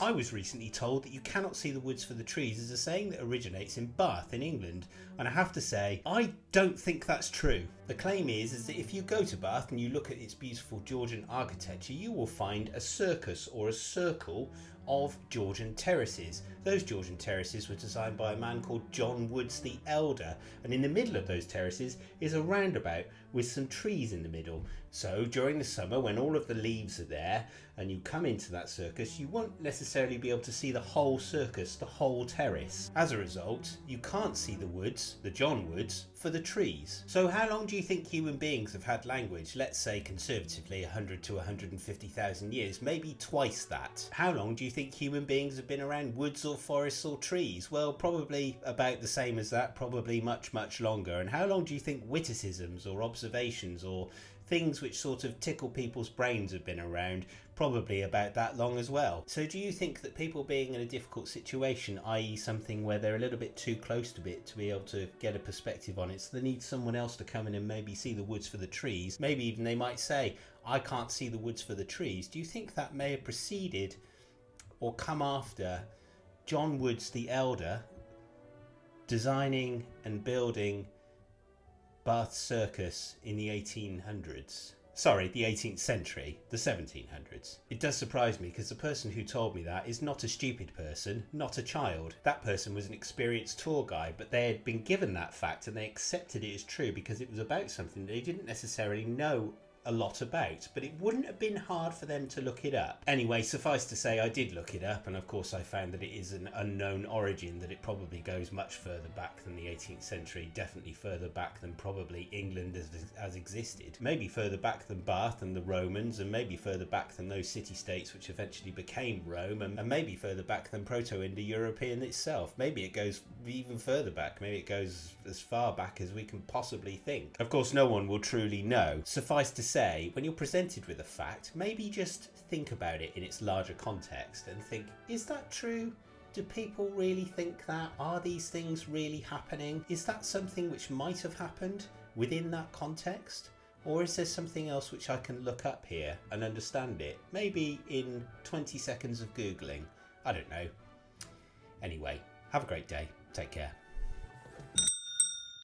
I was recently told that you cannot see the woods for the trees is a saying that originates in Bath in England, and I have to say, I don't think that's true. The claim is that if you go to Bath and you look at its beautiful Georgian architecture, you will find a circus or a circle of Georgian terraces. Those Georgian terraces were designed by a man called John Woods the Elder, and in the middle of those terraces is a roundabout with some trees in the middle. So during the summer, when all of the leaves are there and you come into that circus, you won't necessarily be able to see the whole circus, the whole terrace. As a result, you can't see the woods, the John Woods, for the trees. So how long do you think human beings have had language? Let's say conservatively 100 to 150,000 years, maybe twice that. How long do you think human beings have been around woods or forests or trees? Well, probably about the same as that, probably much, much longer. And how long do you think witticisms or observations or things which sort of tickle people's brains have been around? Probably about that long as well. So do you think that people being in a difficult situation, i.e. something where they're a little bit too close to it to be able to get a perspective on it, so they need someone else to come in and maybe see the woods for the trees, maybe even they might say, I can't see the woods for the trees, do you think that may have preceded or come after John Woods the Elder designing and building Bath Circus in the 1800s? Sorry, the 18th century, the 1700s. It does surprise me because the person who told me that is not a stupid person, not a child. That person was an experienced tour guide, but they had been given that fact and they accepted it as true because it was about something they didn't necessarily know a lot about, but it wouldn't have been hard for them to look it up. Anyway, suffice to say, I did look it up, and of course I found that it is an unknown origin, that it probably goes much further back than the 18th century, definitely further back than probably England as existed, maybe further back than Bath and the Romans, and maybe further back than those city-states which eventually became Rome, and maybe further back than Proto-Indo-European itself. Maybe it goes even further back, maybe it goes as far back as we can possibly think. Of course, no one will truly know. Suffice to say, when you're presented with a fact, maybe just think about it in its larger context and think, is that true? Do people really think that? Are these things really happening? Is that something which might have happened within that context? Or is there something else which I can look up here and understand it? Maybe in 20 seconds of Googling. I don't know. Anyway, have a great day. Take care.